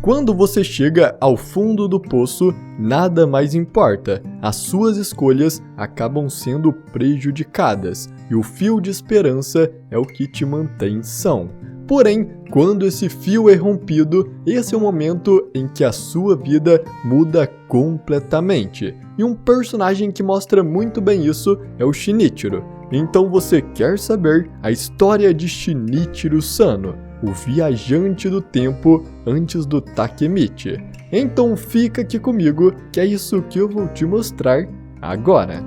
quando você chega ao fundo do poço, nada mais importa. As suas escolhas acabam sendo prejudicadas e o fio de esperança é o que te mantém são. Porém, quando esse fio é rompido, esse é o momento em que a sua vida muda completamente. E um personagem que mostra muito bem isso é o Shinichiro. Então você quer saber a história de Shinichiro Sano, o viajante do tempo antes do Takemichi? Então fica aqui comigo, que é isso que eu vou te mostrar agora.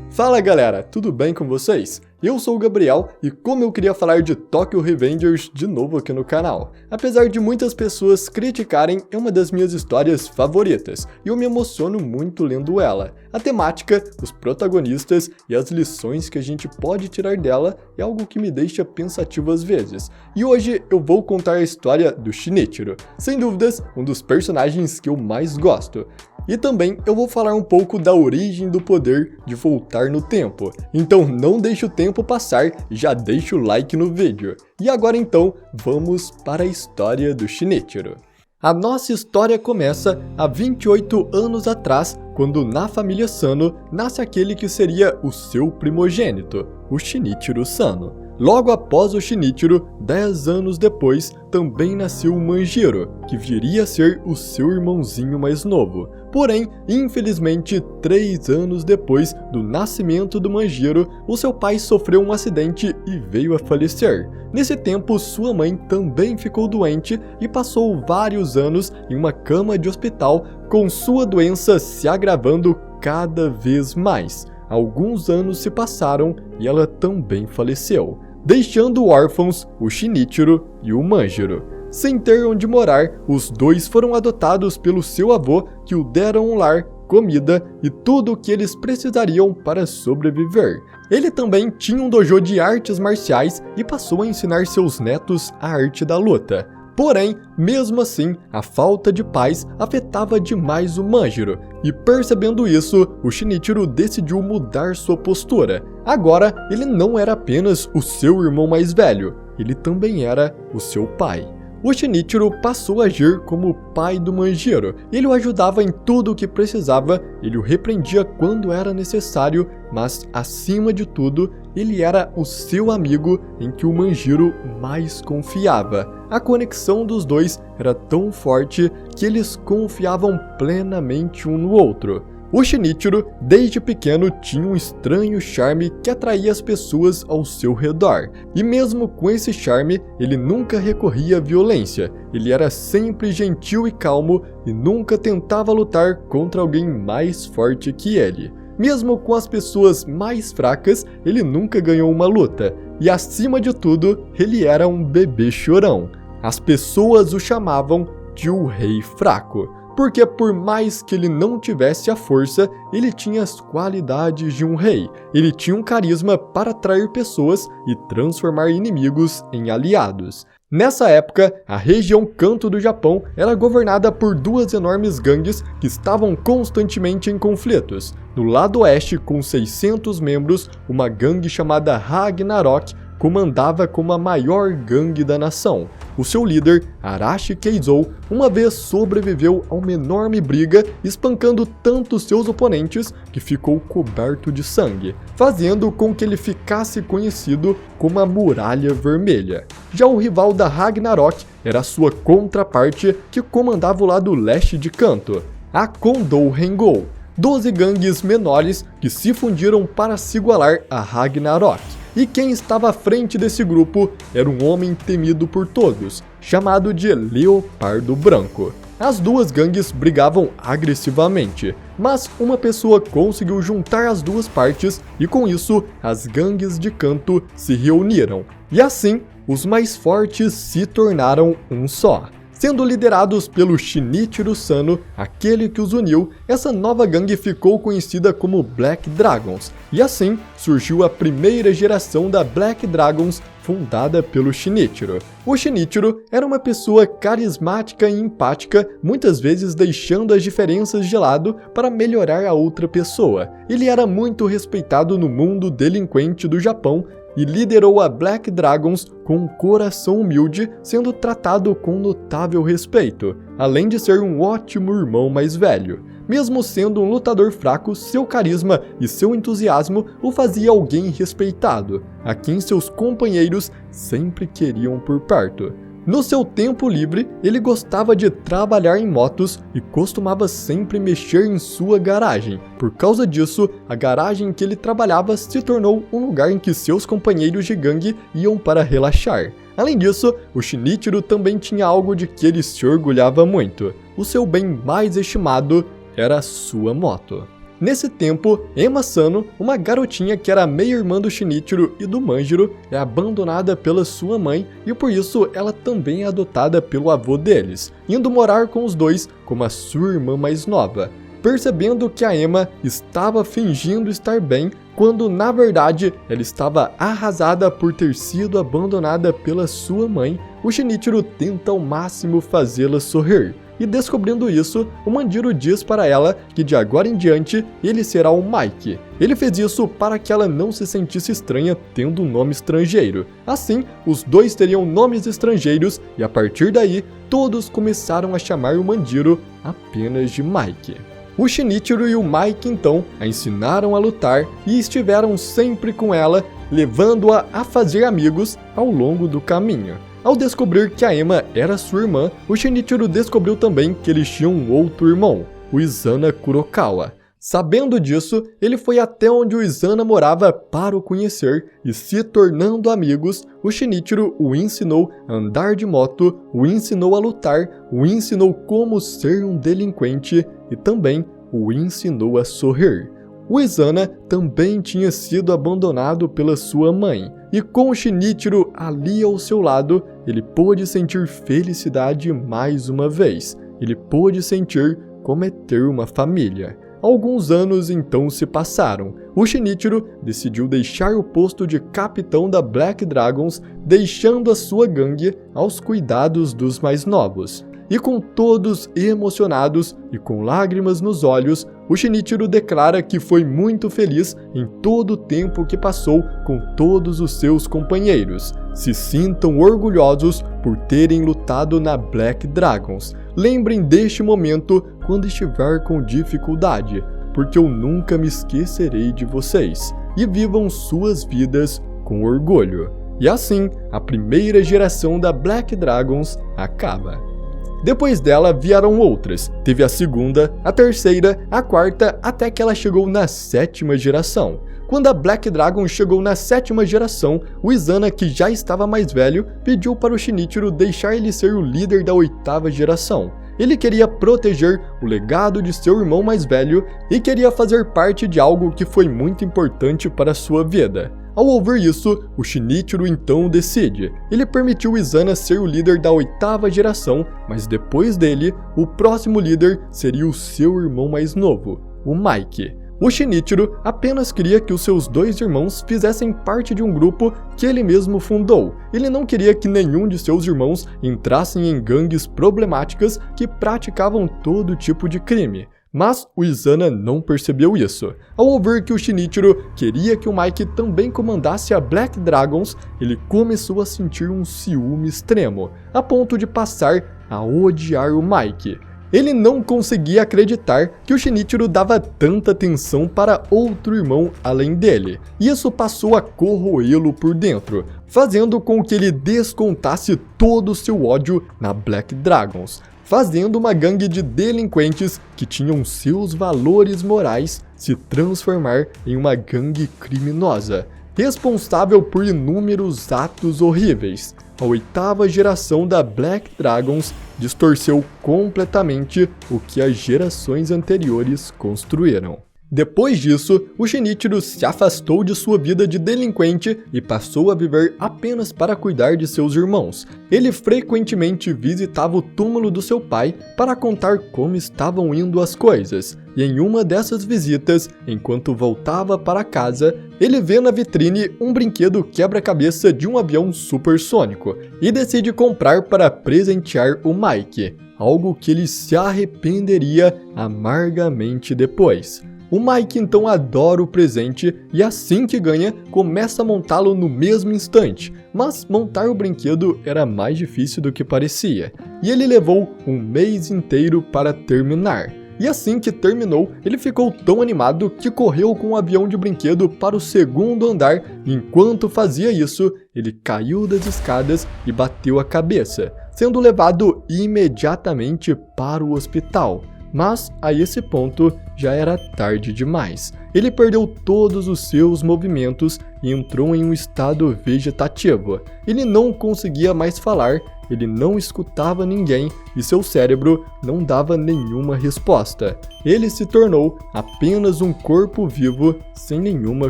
Fala galera, tudo bem com vocês? Eu sou o Gabriel e como eu queria falar de Tokyo Revengers de novo aqui no canal. Apesar de muitas pessoas criticarem, é uma das minhas histórias favoritas e eu me emociono muito lendo ela. A temática, os protagonistas e as lições que a gente pode tirar dela é algo que me deixa pensativo às vezes. E hoje eu vou contar a história do Shinichiro, sem dúvidas um dos personagens que eu mais gosto. E também eu vou falar um pouco da origem do poder de voltar no tempo. Então não deixe o tempo passar e já deixa o like no vídeo. E agora então, vamos para a história do Shinichiro. A nossa história começa há 28 anos atrás, quando na família Sano nasce aquele que seria o seu primogênito, o Shinichiro Sano. Logo após o Shinichiro, 10 anos depois, também nasceu o Manjiro, que viria a ser o seu irmãozinho mais novo. Porém, infelizmente, 3 anos depois do nascimento do Manjiro, o seu pai sofreu um acidente e veio a falecer. Nesse tempo, sua mãe também ficou doente e passou vários anos em uma cama de hospital, com sua doença se agravando cada vez mais. Alguns anos se passaram e ela também faleceu, deixando órfãos o Shinichiro e o Manjiro. Sem ter onde morar, os dois foram adotados pelo seu avô, que o deram um lar, comida e tudo o que eles precisariam para sobreviver. Ele também tinha um dojo de artes marciais e passou a ensinar seus netos a arte da luta. Porém, mesmo assim, a falta de paz afetava demais o Manjiro, e percebendo isso, o Shinichiro decidiu mudar sua postura. Agora, ele não era apenas o seu irmão mais velho, ele também era o seu pai. O Shinichiro passou a agir como o pai do Manjiro. Ele o ajudava em tudo o que precisava, ele o repreendia quando era necessário, mas, acima de tudo, ele era o seu amigo em que o Manjiro mais confiava. A conexão dos dois era tão forte que eles confiavam plenamente um no outro. O Shinichiro, desde pequeno, tinha um estranho charme que atraía as pessoas ao seu redor. E mesmo com esse charme, ele nunca recorria à violência. Ele era sempre gentil e calmo e nunca tentava lutar contra alguém mais forte que ele. Mesmo com as pessoas mais fracas, ele nunca ganhou uma luta. E acima de tudo, ele era um bebê chorão. As pessoas o chamavam de o Rei Fraco. Porque por mais que ele não tivesse a força, ele tinha as qualidades de um rei. Ele tinha um carisma para atrair pessoas e transformar inimigos em aliados. Nessa época, a região Kanto do Japão era governada por duas enormes gangues que estavam constantemente em conflitos. No lado oeste, com 600 membros, uma gangue chamada Ragnarok comandava como a maior gangue da nação. O seu líder, Arashi Keizou, uma vez sobreviveu a uma enorme briga, espancando tanto seus oponentes que ficou coberto de sangue, fazendo com que ele ficasse conhecido como a Muralha Vermelha. Já o rival da Ragnarok era sua contraparte, que comandava o lado leste de Kanto, a Kondou Rengou, 12 gangues menores que se fundiram para se igualar a Ragnarok. E quem estava à frente desse grupo era um homem temido por todos, chamado de Leopardo Branco. As duas gangues brigavam agressivamente, mas uma pessoa conseguiu juntar as duas partes e com isso as gangues de Kanto se reuniram. E assim, os mais fortes se tornaram um só. Sendo liderados pelo Shinichiro Sano, aquele que os uniu, essa nova gangue ficou conhecida como Black Dragons, e assim surgiu a primeira geração da Black Dragons, fundada pelo Shinichiro. O Shinichiro era uma pessoa carismática e empática, muitas vezes deixando as diferenças de lado para melhorar a outra pessoa. Ele era muito respeitado no mundo delinquente do Japão, e liderou a Black Dragons com um coração humilde, sendo tratado com notável respeito, além de ser um ótimo irmão mais velho. Mesmo sendo um lutador fraco, seu carisma e seu entusiasmo o fazia alguém respeitado, a quem seus companheiros sempre queriam por perto. No seu tempo livre, ele gostava de trabalhar em motos e costumava sempre mexer em sua garagem. Por causa disso, a garagem em que ele trabalhava se tornou um lugar em que seus companheiros de gangue iam para relaxar. Além disso, o Shinichiro também tinha algo de que ele se orgulhava muito. O seu bem mais estimado era a sua moto. Nesse tempo, Ema Sano, uma garotinha que era meia-irmã do Shinichiro e do Manjiro, é abandonada pela sua mãe e por isso ela também é adotada pelo avô deles, indo morar com os dois como a sua irmã mais nova. Percebendo que a Ema estava fingindo estar bem, quando na verdade ela estava arrasada por ter sido abandonada pela sua mãe, o Shinichiro tenta ao máximo fazê-la sorrir. E descobrindo isso, o Manjiro diz para ela que de agora em diante ele será o Mike. Ele fez isso para que ela não se sentisse estranha tendo um nome estrangeiro. Assim, os dois teriam nomes estrangeiros e a partir daí, todos começaram a chamar o Manjiro apenas de Mike. O Shinichiro e o Mike então a ensinaram a lutar e estiveram sempre com ela, levando-a a fazer amigos ao longo do caminho. Ao descobrir que a Ema era sua irmã, o Shinichiro descobriu também que eles tinham um outro irmão, o Izana Kurokawa. Sabendo disso, ele foi até onde o Izana morava para o conhecer e, se tornando amigos, o Shinichiro o ensinou a andar de moto, o ensinou a lutar, o ensinou como ser um delinquente e também o ensinou a sorrir. O Izana também tinha sido abandonado pela sua mãe, e com o Shinichiro ali ao seu lado, ele pôde sentir felicidade mais uma vez. Ele pôde sentir como é ter uma família. Alguns anos então se passaram. O Shinichiro decidiu deixar o posto de capitão da Black Dragons, deixando a sua gangue aos cuidados dos mais novos. E com todos emocionados e com lágrimas nos olhos, o Shinichiro declara que foi muito feliz em todo o tempo que passou com todos os seus companheiros. Se sintam orgulhosos por terem lutado na Black Dragons. Lembrem deste momento quando estiver com dificuldade, porque eu nunca me esquecerei de vocês. E vivam suas vidas com orgulho. E assim, a primeira geração da Black Dragons acaba. Depois dela vieram outras, teve a segunda, a terceira, a quarta, até que ela chegou na 7ª geração. Quando a Black Dragon chegou na 7ª geração, o Izana, que já estava mais velho, pediu para o Shinichiro deixar ele ser o líder da 8ª geração. Ele queria proteger o legado de seu irmão mais velho e queria fazer parte de algo que foi muito importante para sua vida. Ao ouvir isso, o Shinichiro então decide. Ele permitiu o Izana ser o líder da 8ª geração, mas depois dele, o próximo líder seria o seu irmão mais novo, o Mike. O Shinichiro apenas queria que os seus dois irmãos fizessem parte de um grupo que ele mesmo fundou. Ele não queria que nenhum de seus irmãos entrassem em gangues problemáticas que praticavam todo tipo de crime. Mas o Izana não percebeu isso. Ao ouvir que o Shinichiro queria que o Mike também comandasse a Black Dragons, ele começou a sentir um ciúme extremo, a ponto de passar a odiar o Mike. Ele não conseguia acreditar que o Shinichiro dava tanta atenção para outro irmão além dele. E isso passou a corroê-lo por dentro, fazendo com que ele descontasse todo o seu ódio na Black Dragons, fazendo uma gangue de delinquentes que tinham seus valores morais se transformar em uma gangue criminosa, responsável por inúmeros atos horríveis. A 8ª geração da Black Dragons distorceu completamente o que as gerações anteriores construíram. Depois disso, o Shinichiro se afastou de sua vida de delinquente e passou a viver apenas para cuidar de seus irmãos. Ele frequentemente visitava o túmulo do seu pai para contar como estavam indo as coisas. E em uma dessas visitas, enquanto voltava para casa, ele vê na vitrine um brinquedo quebra-cabeça de um avião supersônico e decide comprar para presentear o Mike, algo que ele se arrependeria amargamente depois. O Mike então adora o presente e assim que ganha, começa a montá-lo no mesmo instante. Mas montar o brinquedo era mais difícil do que parecia, e ele levou um mês inteiro para terminar. E assim que terminou, ele ficou tão animado que correu com o avião de brinquedo para o segundo andar. Enquanto fazia isso, ele caiu das escadas e bateu a cabeça, sendo levado imediatamente para o hospital. Mas a esse ponto já era tarde demais. Ele perdeu todos os seus movimentos e entrou em um estado vegetativo. Ele não conseguia mais falar, ele não escutava ninguém e seu cérebro não dava nenhuma resposta. Ele se tornou apenas um corpo vivo sem nenhuma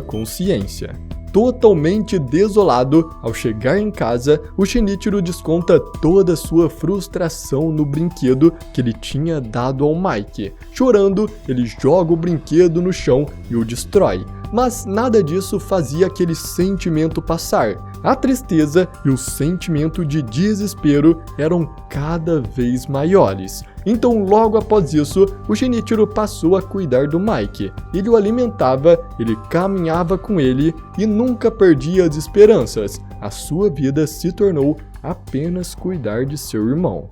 consciência. Totalmente desolado, ao chegar em casa, o Shinichiro desconta toda a sua frustração no brinquedo que ele tinha dado ao Mike. Chorando, ele joga o brinquedo no chão e o destrói. Mas nada disso fazia aquele sentimento passar. A tristeza e o sentimento de desespero eram cada vez maiores. Então, logo após isso, o Shinichiro passou a cuidar do Mike. Ele o alimentava, ele caminhava com ele e nunca perdia as esperanças. A sua vida se tornou apenas cuidar de seu irmão.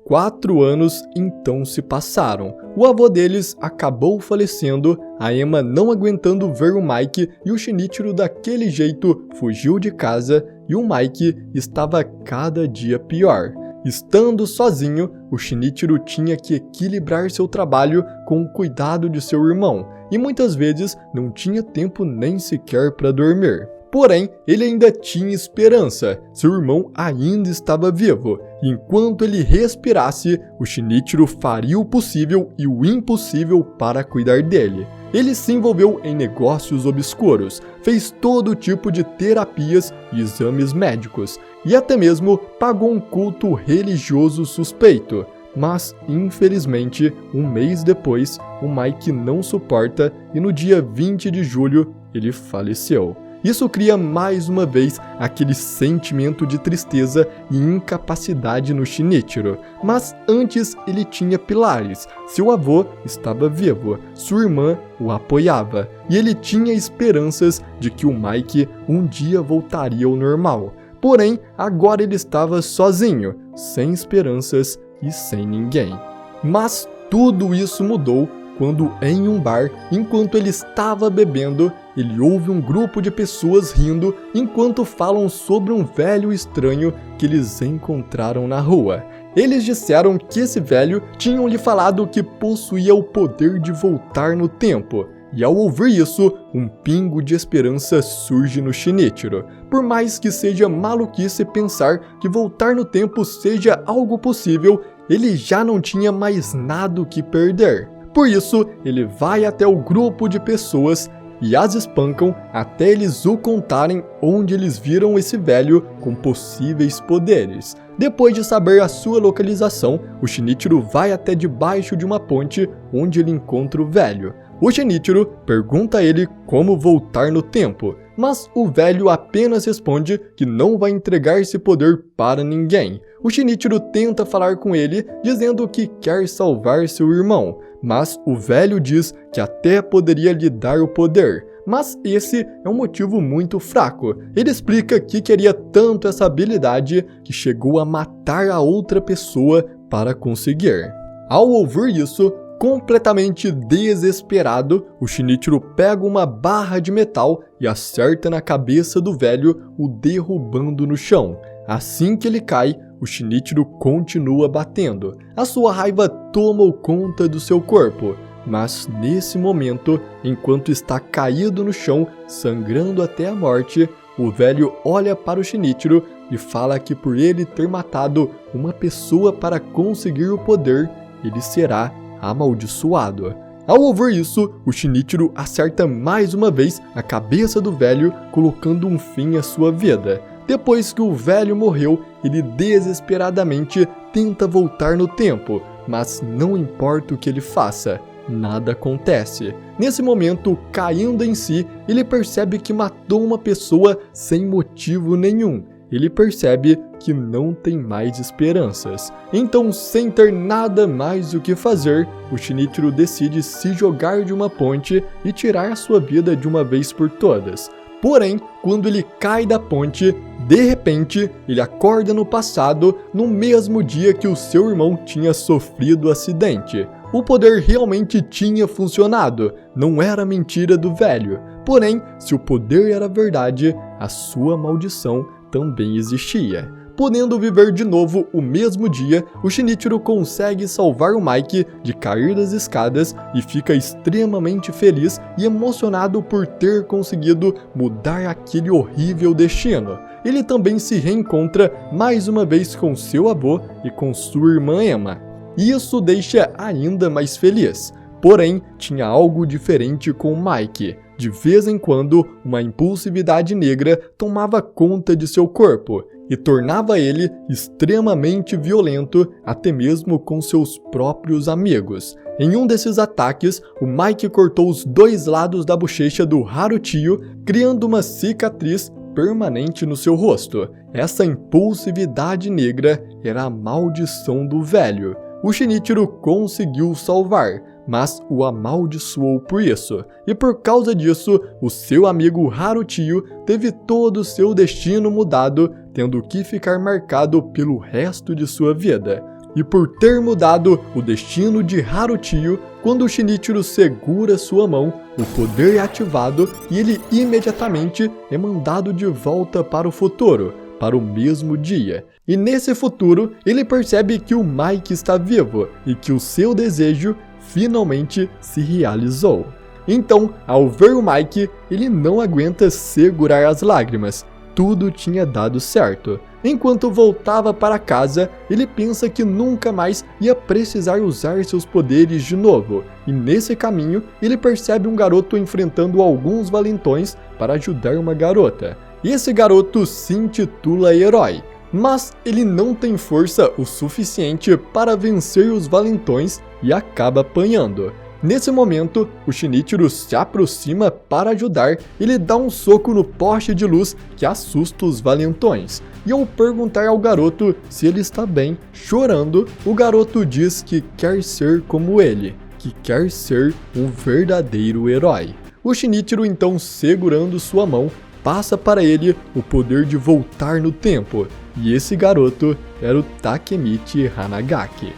4 anos então se passaram. O avô deles acabou falecendo, a Emma não aguentando ver o Mike e o Shinichiro daquele jeito fugiu de casa e o Mike estava cada dia pior. Estando sozinho, o Shinichiro tinha que equilibrar seu trabalho com o cuidado de seu irmão e muitas vezes não tinha tempo nem sequer para dormir. Porém, ele ainda tinha esperança, seu irmão ainda estava vivo. Enquanto ele respirasse, o Shinichiro faria o possível e o impossível para cuidar dele. Ele se envolveu em negócios obscuros, fez todo tipo de terapias e exames médicos, e até mesmo pagou um culto religioso suspeito. Mas, infelizmente, um mês depois, o Mike não suporta e no dia 20 de julho ele faleceu. Isso cria mais uma vez aquele sentimento de tristeza e incapacidade no Shinichiro. Mas antes ele tinha pilares. Seu avô estava vivo, sua irmã o apoiava e ele tinha esperanças de que o Mike um dia voltaria ao normal. Porém, agora ele estava sozinho, sem esperanças e sem ninguém. Mas tudo isso mudou quando em um bar, enquanto ele estava bebendo, ele ouve um grupo de pessoas rindo enquanto falam sobre um velho estranho que eles encontraram na rua. Eles disseram que esse velho tinha lhe falado que possuía o poder de voltar no tempo. E ao ouvir isso, um pingo de esperança surge no Shinichiro. Por mais que seja maluquice pensar que voltar no tempo seja algo possível, ele já não tinha mais nada o que perder. Por isso, ele vai até o grupo de pessoas e as espancam até eles o contarem onde eles viram esse velho com possíveis poderes. Depois de saber a sua localização, o Shinichiro vai até debaixo de uma ponte onde ele encontra o velho. O Shinichiro pergunta a ele como voltar no tempo, mas o velho apenas responde que não vai entregar esse poder para ninguém. O Shinichiro tenta falar com ele, dizendo que quer salvar seu irmão, mas o velho diz que até poderia lhe dar o poder. Mas esse é um motivo muito fraco. Ele explica que queria tanto essa habilidade que chegou a matar a outra pessoa para conseguir. Ao ouvir isso, completamente desesperado, o Shinichiro pega uma barra de metal e acerta na cabeça do velho, o derrubando no chão. Assim que ele cai, o Shinichiro continua batendo. A sua raiva toma conta do seu corpo. Mas nesse momento, enquanto está caído no chão, sangrando até a morte, o velho olha para o Shinichiro e fala que por ele ter matado uma pessoa para conseguir o poder, ele será amaldiçoado. Ao ouvir isso, o Shinichiro acerta mais uma vez a cabeça do velho, colocando um fim à sua vida. Depois que o velho morreu, ele desesperadamente tenta voltar no tempo, mas não importa o que ele faça, nada acontece. Nesse momento, caindo em si, ele percebe que matou uma pessoa sem motivo nenhum. ele percebe que não tem mais esperanças. Então, sem ter nada mais o que fazer, o Shinichiro decide se jogar de uma ponte e tirar sua vida de uma vez por todas. Porém, quando ele cai da ponte, de repente, ele acorda no passado, no mesmo dia que o seu irmão tinha sofrido o acidente. O poder realmente tinha funcionado, não era mentira do velho. Porém, se o poder era verdade, a sua maldição também existia. Podendo viver de novo o mesmo dia, o Shinichiro consegue salvar o Mike de cair das escadas e fica extremamente feliz e emocionado por ter conseguido mudar aquele horrível destino. Ele também se reencontra mais uma vez com seu avô e com sua irmã Emma. E isso deixa ainda mais feliz. Porém, tinha algo diferente com o Mike. De vez em quando, uma impulsividade negra tomava conta de seu corpo e tornava ele extremamente violento, até mesmo com seus próprios amigos. Em um desses ataques, o Mike cortou os 2 lados da bochecha do Haruchiyo, criando uma cicatriz permanente no seu rosto. Essa impulsividade negra era a maldição do velho. O Shinichiro conseguiu salvar, mas o amaldiçoou por isso, e por causa disso, o seu amigo Haruchiyo teve todo o seu destino mudado, tendo que ficar marcado pelo resto de sua vida. E por ter mudado o destino de Haruchiyo, quando o Shinichiro segura sua mão, o poder é ativado e ele imediatamente é mandado de volta para o futuro, para o mesmo dia. E nesse futuro, ele percebe que o Mike está vivo e que o seu desejo finalmente se realizou. Então, ao ver o Mike, ele não aguenta segurar as lágrimas. Tudo tinha dado certo. Enquanto voltava para casa, ele pensa que nunca mais ia precisar usar seus poderes de novo. E nesse caminho, ele percebe um garoto enfrentando alguns valentões para ajudar uma garota. E esse garoto se intitula Herói. Mas ele não tem força o suficiente para vencer os valentões e acaba apanhando. Nesse momento, o Shinichiro se aproxima para ajudar e lhe dá um soco no poste de luz que assusta os valentões. E ao perguntar ao garoto se ele está bem, chorando, o garoto diz que quer ser como ele, que quer ser um verdadeiro herói. O Shinichiro, então, segurando sua mão, passa para ele o poder de voltar no tempo, e esse garoto era o Takemichi Hanagaki.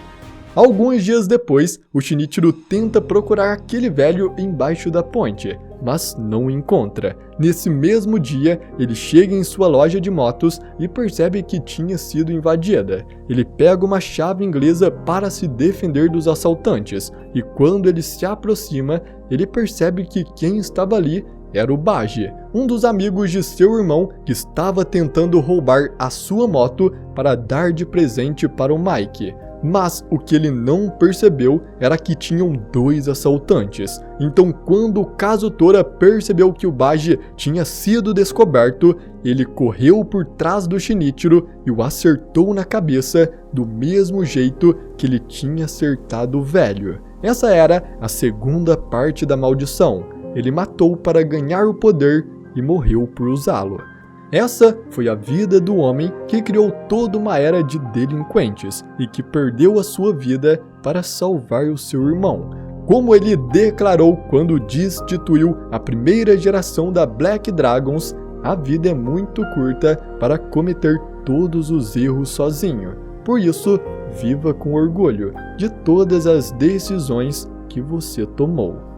Alguns dias depois, o Shinichiro tenta procurar aquele velho embaixo da ponte, mas não o encontra. Nesse mesmo dia, ele chega em sua loja de motos e percebe que tinha sido invadida. Ele pega uma chave inglesa para se defender dos assaltantes, e quando ele se aproxima, ele percebe que quem estava ali era o Baji, um dos amigos de seu irmão que estava tentando roubar a sua moto para dar de presente para o Mike. Mas o que ele não percebeu era que tinham 2 assaltantes. Então, quando o Kazutora percebeu que o Baji tinha sido descoberto, ele correu por trás do Shinichiro e o acertou na cabeça do mesmo jeito que ele tinha acertado o velho. Essa era a segunda parte da maldição. Ele matou para ganhar o poder e morreu por usá-lo. Essa foi a vida do homem que criou toda uma era de delinquentes e que perdeu a sua vida para salvar o seu irmão. Como ele declarou quando destituiu a primeira geração da Black Dragons, a vida é muito curta para cometer todos os erros sozinho. Por isso, viva com orgulho de todas as decisões que você tomou.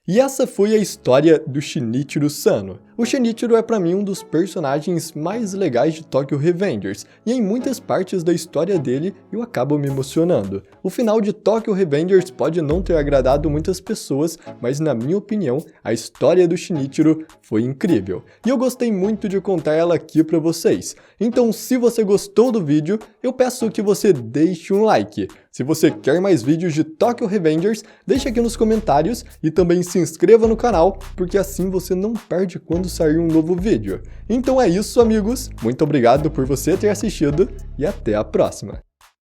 E essa foi a história do Shinichiro Sano. O Shinichiro é para mim um dos personagens mais legais de Tokyo Revengers, e em muitas partes da história dele eu acabo me emocionando. O final de Tokyo Revengers pode não ter agradado muitas pessoas, mas na minha opinião, a história do Shinichiro foi incrível. E eu gostei muito de contar ela aqui para vocês. Então, se você gostou do vídeo, eu peço que você deixe um like. Se você quer mais vídeos de Tokyo Revengers, deixa aqui nos comentários e também se inscreva no canal, porque assim você não perde quando sair um novo vídeo. Então é isso, amigos. Muito obrigado por você ter assistido e até a próxima.